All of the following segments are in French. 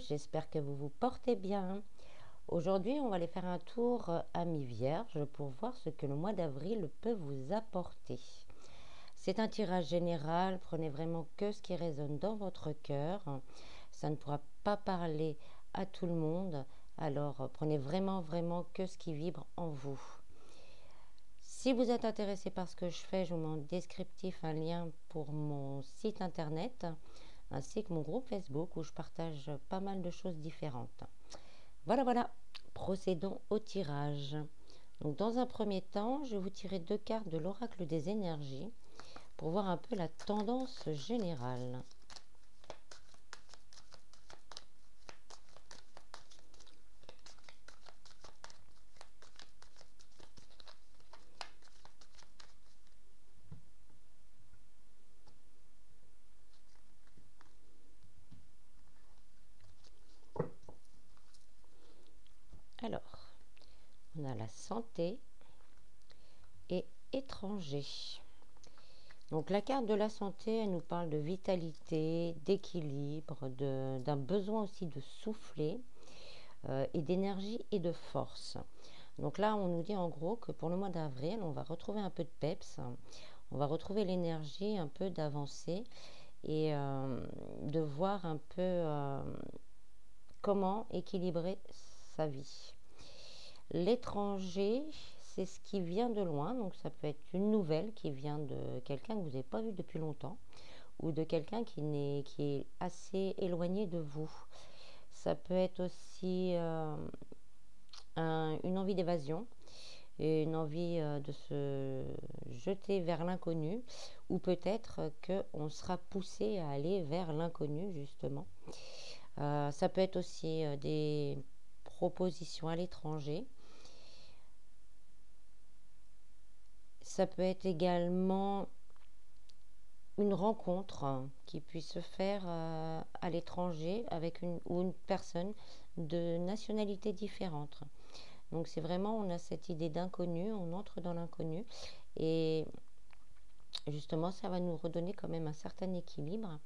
j'espère que vous vous portez bien. Aujourd'hui, on va aller faire un tour à mi-vierge pour voir ce que le mois d'avril peut vous apporter. C'est un tirage général, prenez vraiment que ce qui résonne dans votre cœur. Ça ne pourra pas parler à tout le monde, alors prenez vraiment que ce qui vibre en vous. Si vous êtes intéressé par ce que je fais, je vous mets en descriptif un lien pour mon site internet ainsi que mon groupe Facebook où je partage pas mal de choses différentes. Voilà, procédons au tirage. Donc dans un premier temps, je vais vous tirer 2 cartes de l'oracle des énergies pour voir un peu la tendance générale. Alors, on a la santé et étranger. Donc la carte de la santé, elle nous parle de vitalité, d'équilibre, d'un besoin aussi de souffler et d'énergie et de force. Donc là, on nous dit en gros que pour le mois d'avril, on va retrouver un peu de peps, on va retrouver l'énergie un peu d'avancer et de voir un peu comment équilibrer sa vie. L'étranger, c'est ce qui vient de loin, donc ça peut être une nouvelle qui vient de quelqu'un que vous n'avez pas vu depuis longtemps ou de quelqu'un qui est assez éloigné de vous. Ça peut être aussi une envie d'évasion, une envie de se jeter vers l'inconnu, ou peut-être qu'on sera poussé à aller vers l'inconnu justement. Ça peut être aussi des propositions à l'étranger. Ça peut être également une rencontre qui puisse se faire à l'étranger avec une personne de nationalité différente. Donc c'est vraiment, on a cette idée d'inconnu, on entre dans l'inconnu et justement ça va nous redonner quand même un certain équilibre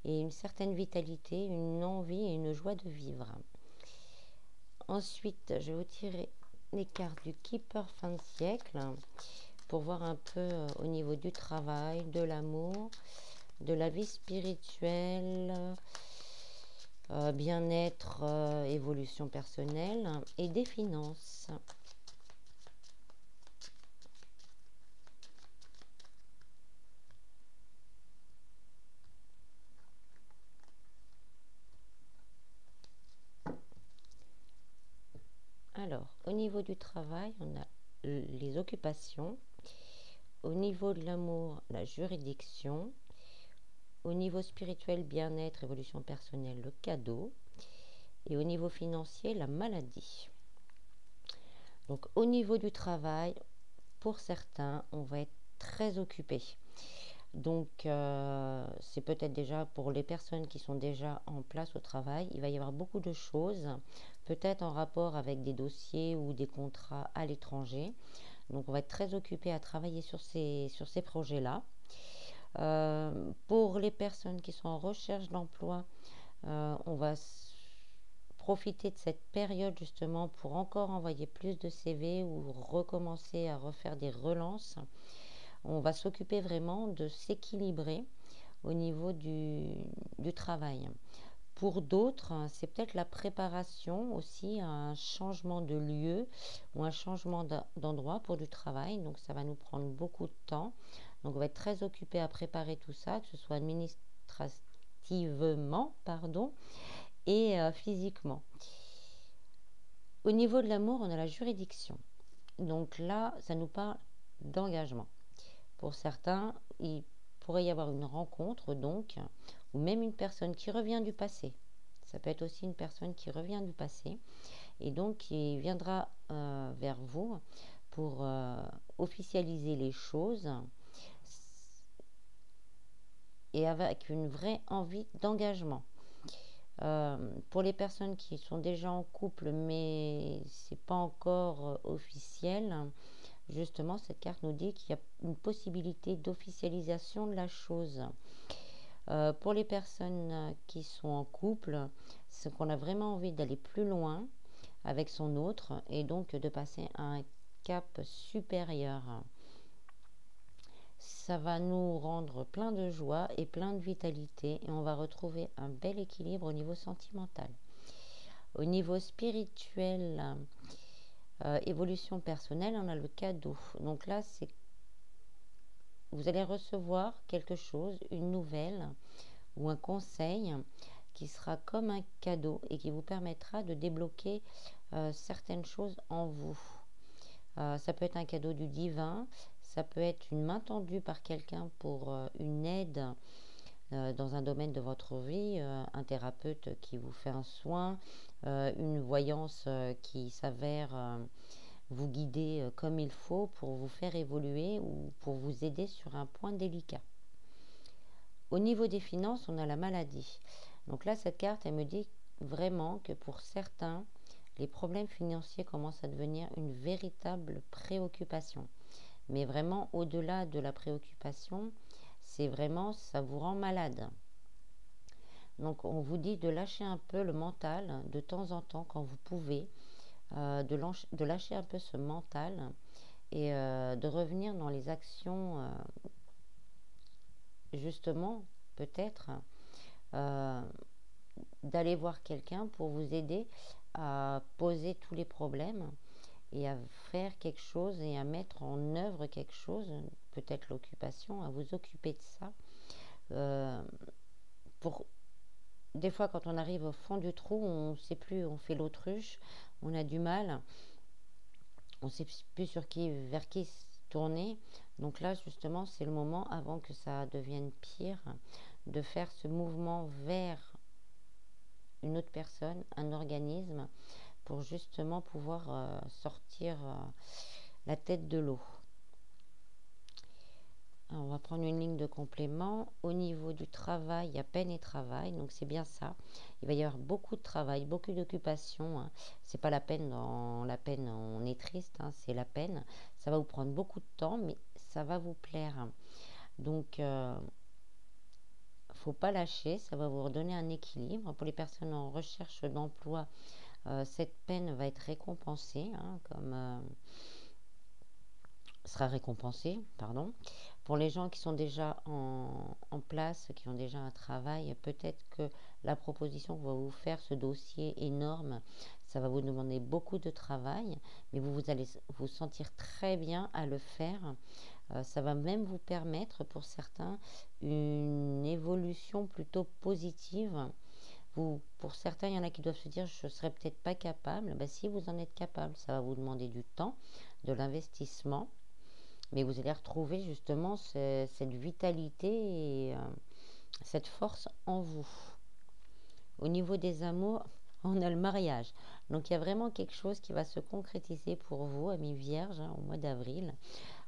et une certaine vitalité, une envie et une joie de vivre. Ensuite, je vais vous tirer les cartes du Keeper fin de siècle pour voir un peu au niveau du travail, de l'amour, de la vie spirituelle, bien-être, évolution personnelle et des finances. Alors, au niveau du travail, on a les occupations. Au niveau de l'amour, la juridiction. Au niveau spirituel, bien-être, évolution personnelle, le cadeau. Et au niveau financier, la maladie. Donc, au niveau du travail, pour certains, on va être très occupé. Donc, c'est peut-être déjà pour les personnes qui sont déjà en place au travail, il va y avoir beaucoup de choses, peut-être en rapport avec des dossiers ou des contrats à l'étranger. Donc, on va être très occupé à travailler sur ces projets-là. Pour les personnes qui sont en recherche d'emploi, on va profiter de cette période justement pour encore envoyer plus de CV ou recommencer à refaire des relances. On va s'occuper vraiment de s'équilibrer au niveau du travail. Pour d'autres, c'est peut-être la préparation aussi à un changement de lieu ou un changement d'endroit pour du travail. Donc ça va nous prendre beaucoup de temps. Donc on va être très occupé à préparer tout ça, que ce soit administrativement, et physiquement. Au niveau de l'amour, on a la juridiction. Donc là, ça nous parle d'engagement. Pour certains, il pourrait y avoir une rencontre, donc, ou même une personne qui revient du passé. Ça peut être aussi une personne qui revient du passé et donc qui viendra vers vous pour officialiser les choses et avec une vraie envie d'engagement. Pour les personnes qui sont déjà en couple mais c'est pas encore officiel, justement cette carte nous dit qu'il y a une possibilité d'officialisation de la chose. Pour les personnes qui sont en couple, c'est qu'on a vraiment envie d'aller plus loin avec son autre et donc de passer à un cap supérieur. Ça va nous rendre plein de joie et plein de vitalité et on va retrouver un bel équilibre au niveau sentimental. Au niveau spirituel, évolution personnelle, on a le cadeau. Donc là, c'est vous allez recevoir quelque chose, une nouvelle ou un conseil qui sera comme un cadeau et qui vous permettra de débloquer certaines choses en vous. Ça peut être un cadeau du divin, ça peut être une main tendue par quelqu'un pour une aide dans un domaine de votre vie, un thérapeute qui vous fait un soin, une voyance qui s'avère vous guider comme il faut pour vous faire évoluer ou pour vous aider sur un point délicat. Au niveau des finances, on a la maladie. Donc là, cette carte, elle me dit vraiment que pour certains, les problèmes financiers commencent à devenir une véritable préoccupation. Mais vraiment, au-delà de la préoccupation, c'est vraiment, ça vous rend malade. Donc on vous dit de lâcher un peu le mental de temps en temps quand vous pouvez, de lâcher un peu ce mental et de revenir dans les actions, justement, peut-être, euh, d'aller voir quelqu'un pour vous aider à poser tous les problèmes et à faire quelque chose et à mettre en œuvre quelque chose, peut-être l'occupation, à vous occuper de ça. Pour Des fois, quand on arrive au fond du trou, on ne sait plus, on fait l'autruche, on a du mal, on ne sait plus vers qui se tourner. Donc là, justement, c'est le moment, avant que ça devienne pire, de faire ce mouvement vers une autre personne, un organisme, pour justement pouvoir sortir la tête de l'eau. Alors, on va prendre une ligne de complément. Au niveau du travail, il y a peine et travail, donc c'est bien ça. Il va y avoir beaucoup de travail, beaucoup d'occupation. Hein. C'est pas la peine, dans la peine on est triste, hein, c'est la peine. Ça va vous prendre beaucoup de temps, mais ça va vous plaire. Donc, faut pas lâcher, ça va vous redonner un équilibre. Pour les personnes en recherche d'emploi, cette peine va être récompensée, hein, sera récompensée, pardon. Pour les gens qui sont déjà en place, qui ont déjà un travail, peut-être que la proposition qu'on va vous faire, ce dossier énorme, ça va vous demander beaucoup de travail, mais vous allez vous sentir très bien à le faire. Ça va même vous permettre, pour certains, une évolution plutôt positive. Pour certains, il y en a qui doivent se dire je ne serais peut-être pas capable. Ben, si vous en êtes capable, ça va vous demander du temps, de l'investissement, mais vous allez retrouver justement cette vitalité et cette force en vous. Au niveau des amours, on a le mariage. Donc il y a vraiment quelque chose qui va se concrétiser pour vous, amis vierges, hein, au mois d'avril.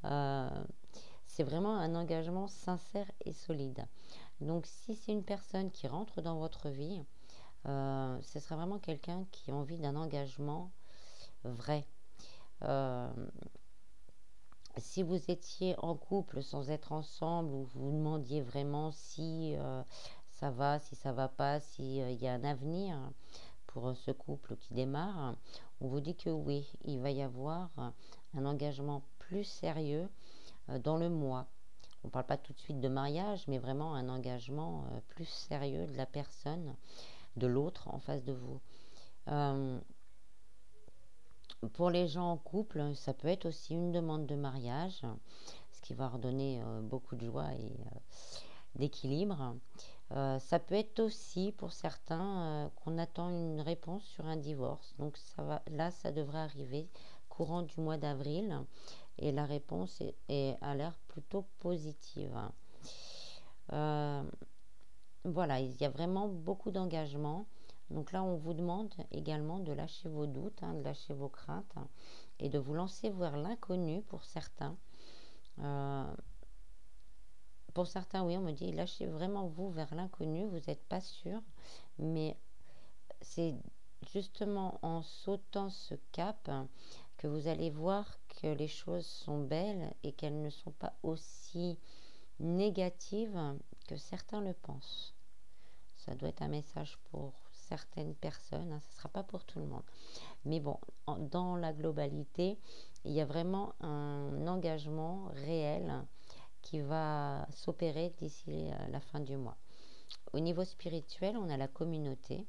Euh, c'est vraiment un engagement sincère et solide. Donc si c'est une personne qui rentre dans votre vie, ce sera vraiment quelqu'un qui a envie d'un engagement vrai. Euh, Si vous étiez en couple sans être ensemble, ou vous demandiez vraiment si ça va, si ça va pas, s'il y a un avenir pour ce couple qui démarre, on vous dit que oui, il va y avoir un engagement plus sérieux dans le mois. On ne parle pas tout de suite de mariage, mais vraiment un engagement plus sérieux de la personne, de l'autre en face de vous. Euh, Pour les gens en couple, ça peut être aussi une demande de mariage, ce qui va redonner beaucoup de joie et d'équilibre. Ça peut être aussi pour certains qu'on attend une réponse sur un divorce. Donc là, ça devrait arriver courant du mois d'avril et la réponse a l'air plutôt positive. Euh, voilà, il y a vraiment beaucoup d'engagement. Donc là, on vous demande également de lâcher vos doutes, hein, de lâcher vos craintes, hein, et de vous lancer vers l'inconnu pour certains. Euh, pour certains, oui, on me dit, lâchez vraiment vous vers l'inconnu, vous n'êtes pas sûr, mais c'est justement en sautant ce cap, hein, que vous allez voir que les choses sont belles et qu'elles ne sont pas aussi négative que certains le pensent. Ça doit être un message pour certaines personnes, hein, ça ne sera pas pour tout le monde. Mais bon, dans la globalité, il y a vraiment un engagement réel qui va s'opérer d'ici la fin du mois. Au niveau spirituel, on a la communauté.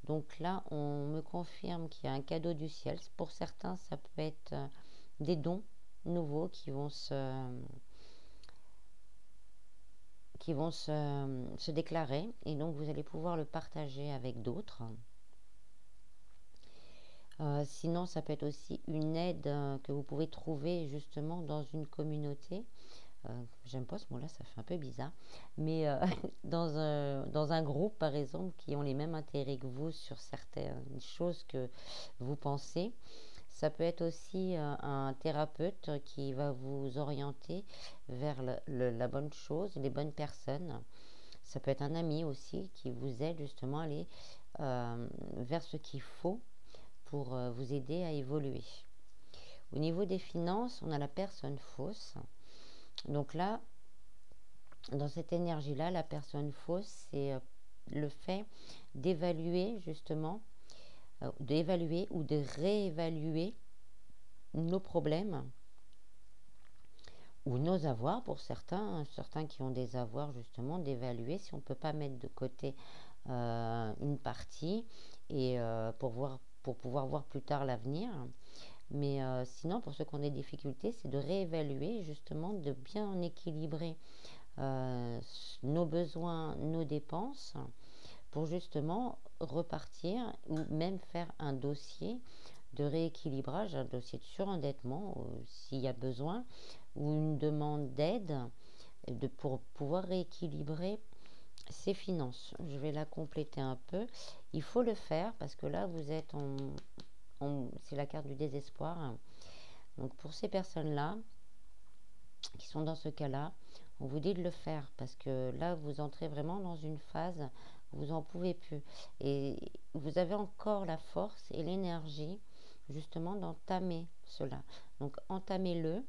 Donc là, on me confirme qu'il y a un cadeau du ciel. Pour certains, ça peut être des dons nouveaux qui vont se déclarer. Et donc, vous allez pouvoir le partager avec d'autres. Sinon, ça peut être aussi une aide que vous pouvez trouver justement dans une communauté. J'aime pas ce mot-là, ça fait un peu bizarre. Mais dans un groupe, par exemple, qui ont les mêmes intérêts que vous sur certaines choses que vous pensez. Ça peut être aussi un thérapeute qui va vous orienter vers la bonne chose, les bonnes personnes. Ça peut être un ami aussi qui vous aide justement à aller vers ce qu'il faut pour vous aider à évoluer. Au niveau des finances, on a la personne fausse. Donc là, dans cette énergie-là, la personne fausse, c'est le fait d'évaluer justement, d'évaluer ou de réévaluer nos problèmes ou nos avoirs pour certains qui ont des avoirs justement, d'évaluer si on ne peut pas mettre de côté une partie et pour pouvoir voir plus tard l'avenir. Mais sinon, pour ceux qui ont des difficultés, c'est de réévaluer justement, de bien équilibrer nos besoins, nos dépenses, pour justement repartir ou même faire un dossier de rééquilibrage, un dossier de surendettement s'il y a besoin, ou une demande d'aide pour pouvoir rééquilibrer ses finances. Je vais la compléter un peu. Il faut le faire parce que là, vous êtes c'est la carte du désespoir. Donc pour ces personnes-là qui sont dans ce cas-là, on vous dit de le faire parce que là, vous entrez vraiment dans une phase où vous n'en pouvez plus. Et vous avez encore la force et l'énergie justement d'entamer cela. Donc entamez-le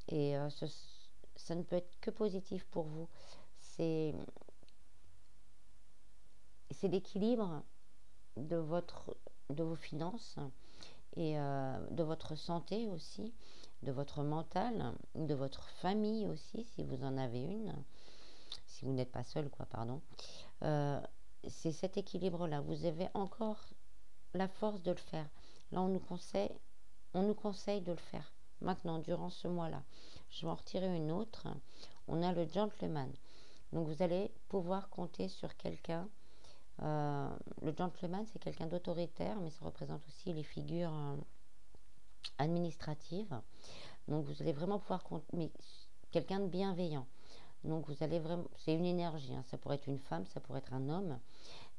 et ça ne peut être que positif pour vous. C'est l'équilibre de vos finances et de votre santé aussi, de votre mental, de votre famille aussi, si vous en avez une, si vous n'êtes pas seul, pardon. C'est cet équilibre-là. Vous avez encore la force de le faire. Là, on nous conseille de le faire. Maintenant, durant ce mois-là, je vais en retirer une autre. On a le gentleman. Donc, vous allez pouvoir compter sur quelqu'un. Le gentleman, c'est quelqu'un d'autoritaire, mais ça représente aussi les figures administratives. Donc, vous allez vraiment pouvoir compter, mais quelqu'un de bienveillant. Donc, vous allez vraiment, c'est une énergie. Ça pourrait être une femme, ça pourrait être un homme.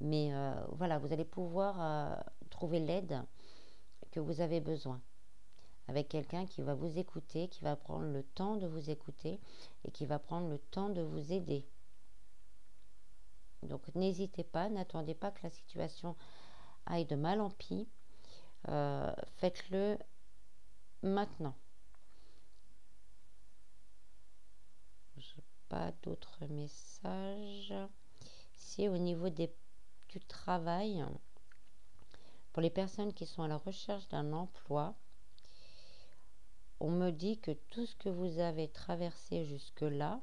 Mais voilà, vous allez pouvoir trouver l'aide que vous avez besoin. Avec quelqu'un qui va vous écouter, qui va prendre le temps de vous écouter et qui va prendre le temps de vous aider. Donc n'hésitez pas, n'attendez pas que la situation aille de mal en pis. Faites-le maintenant. Je n'ai pas d'autres messages. Si au niveau du travail, pour les personnes qui sont à la recherche d'un emploi, on me dit que tout ce que vous avez traversé jusque-là,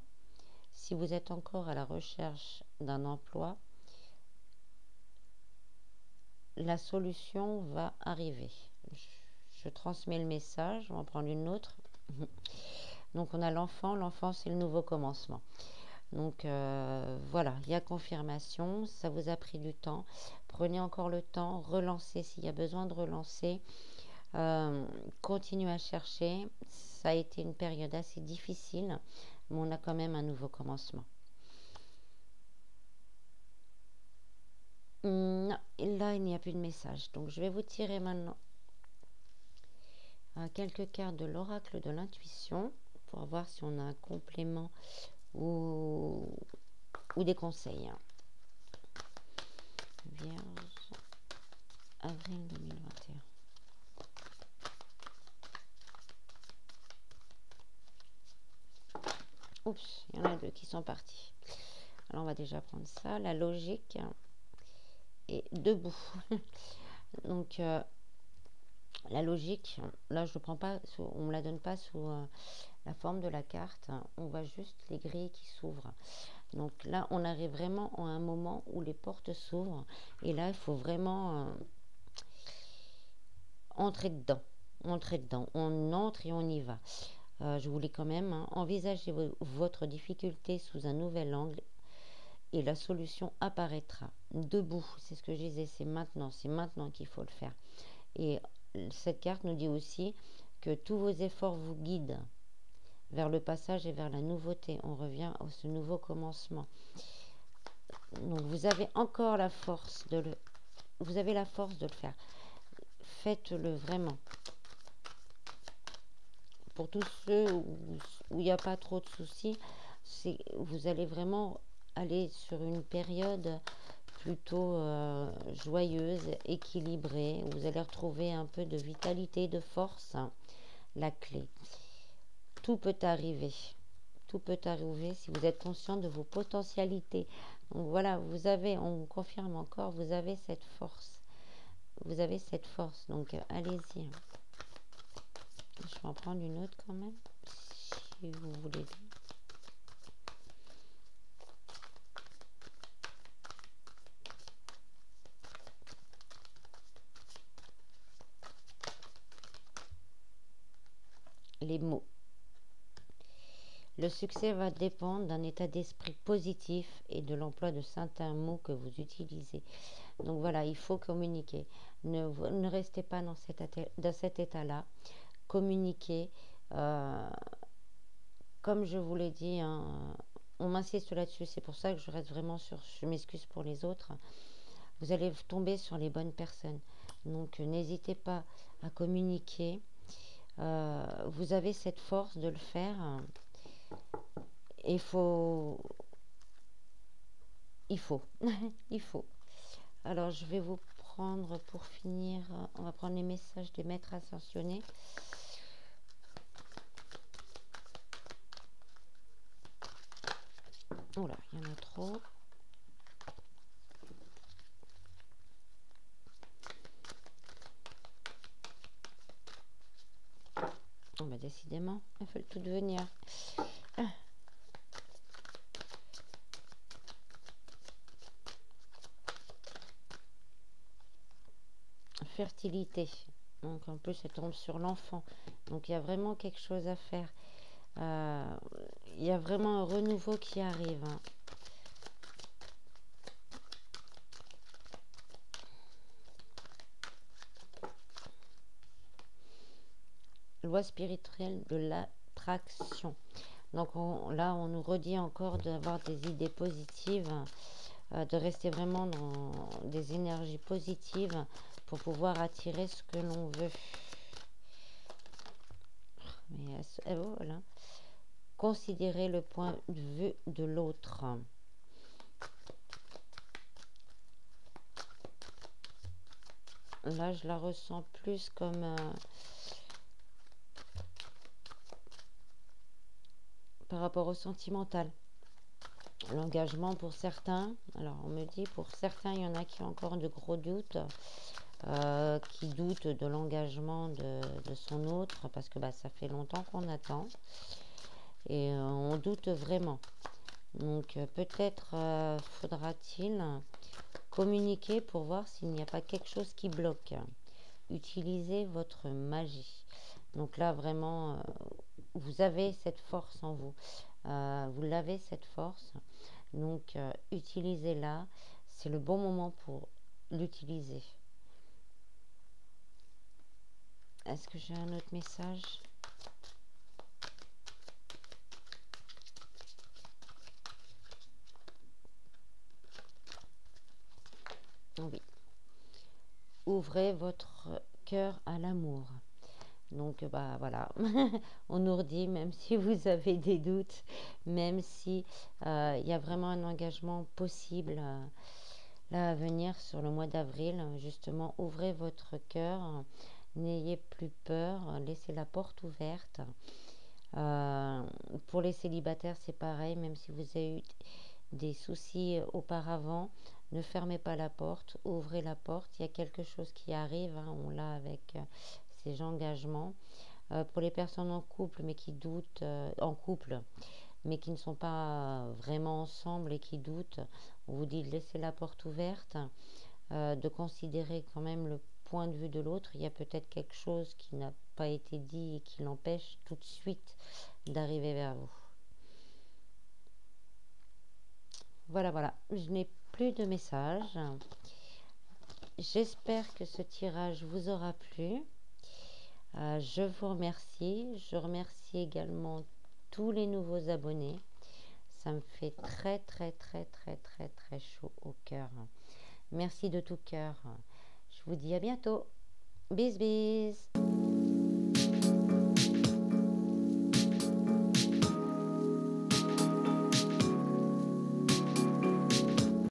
si vous êtes encore à la recherche d'un emploi, la solution va arriver. Je transmets le message, on va en prendre une autre. Donc on a l'enfant c'est le nouveau commencement. Donc voilà, il y a confirmation, ça vous a pris du temps. Prenez encore le temps, relancez s'il y a besoin de relancer. Continuez à chercher. Ça a été une période assez difficile, mais on a quand même un nouveau commencement. Non, là il n'y a plus de message. Donc je vais vous tirer maintenant quelques cartes de l'oracle de l'intuition pour voir si on a un complément ou des conseils. Vierge, avril 2021. Oups, il y en a deux qui sont partis. Alors, on va déjà prendre ça. La logique est debout. Donc, la logique, là, je ne prends pas, on ne me la donne pas sous la forme de la carte. On voit juste les grilles qui s'ouvrent. Donc là, on arrive vraiment à un moment où les portes s'ouvrent. Et là, il faut vraiment entrer dedans. Entrer dedans. On entre et on y va. Je voulais quand même envisager votre difficulté sous un nouvel angle et la solution apparaîtra. Debout, c'est ce que je disais, c'est maintenant qu'il faut le faire. Et cette carte nous dit aussi que tous vos efforts vous guident vers le passage et vers la nouveauté. On revient à ce nouveau commencement. Donc vous avez encore la force de le faire. Faites-le vraiment. Pour tous ceux où il n'y a pas trop de soucis, vous allez vraiment aller sur une période plutôt joyeuse, équilibrée. Vous allez retrouver un peu de vitalité, de force. La clé. Tout peut arriver. Tout peut arriver si vous êtes conscient de vos potentialités. Donc voilà, on confirme encore, vous avez cette force. Vous avez cette force. Donc allez-y. Je vais en prendre une autre quand même, si vous voulez bien. Les mots. Le succès va dépendre d'un état d'esprit positif et de l'emploi de certains mots que vous utilisez. Donc voilà, il faut communiquer. Ne restez pas dans cet état-là. Communiquez. Comme je vous l'ai dit, on m'insiste là-dessus. C'est pour ça que je reste vraiment sur. Je m'excuse pour les autres. Vous allez tomber sur les bonnes personnes. Donc n'hésitez pas à communiquer. Vous avez cette force de le faire. Il faut. Il faut. Alors je vais vous prendre pour finir. On va prendre les messages des maîtres ascensionnés. Oh là, il y en a trop. Oh bah décidément, elles veulent toutes venir. Fertilité. Donc en plus, ça tombe sur l'enfant. Donc il y a vraiment quelque chose à faire. Il y a vraiment un renouveau qui arrive. Loi spirituelle de l'attraction. Donc là, on nous redit encore d'avoir des idées positives, de rester vraiment dans des énergies positives pour pouvoir attirer ce que l'on veut. Mais voilà. Considérer le point de vue de l'autre. Là, je la ressens plus comme par rapport au sentimental. L'engagement pour certains, alors on me dit pour certains, il y en a qui ont encore de gros doutes, qui doutent de l'engagement de son autre, parce que ça fait longtemps qu'on attend, et on doute vraiment. Donc peut-être faudra-t-il communiquer pour voir s'il n'y a pas quelque chose qui bloque. Utilisez votre magie. Donc là, vraiment, vous avez cette force en vous. Vous l'avez, cette force. Donc, utilisez-la. C'est le bon moment pour l'utiliser. Est-ce que j'ai un autre message? Oui. Ouvrez votre cœur à l'amour. Donc voilà, on nous redit, même si vous avez des doutes, même si il y a vraiment un engagement possible là à venir sur le mois d'avril, justement, ouvrez votre cœur, n'ayez plus peur, laissez la porte ouverte. Pour les célibataires, c'est pareil, même si vous avez eu des soucis auparavant, ne fermez pas la porte, ouvrez la porte. Il y a quelque chose qui arrive, hein, on l'a avec ces engagements. Pour les personnes en couple, mais qui doutent, en couple, mais qui ne sont pas vraiment ensemble et qui doutent, on vous dit de laisser la porte ouverte, de considérer quand même le point de vue de l'autre. Il y a peut-être quelque chose qui n'a pas été dit et qui l'empêche tout de suite d'arriver vers vous. Voilà, voilà. Je n'ai plus de messages. J'espère que ce tirage vous aura plu. Je vous remercie. Je remercie également tous les nouveaux abonnés. Ça me fait très, très, très, très, très, très chaud au cœur. Merci de tout cœur. Je vous dis à bientôt. Bis, bis.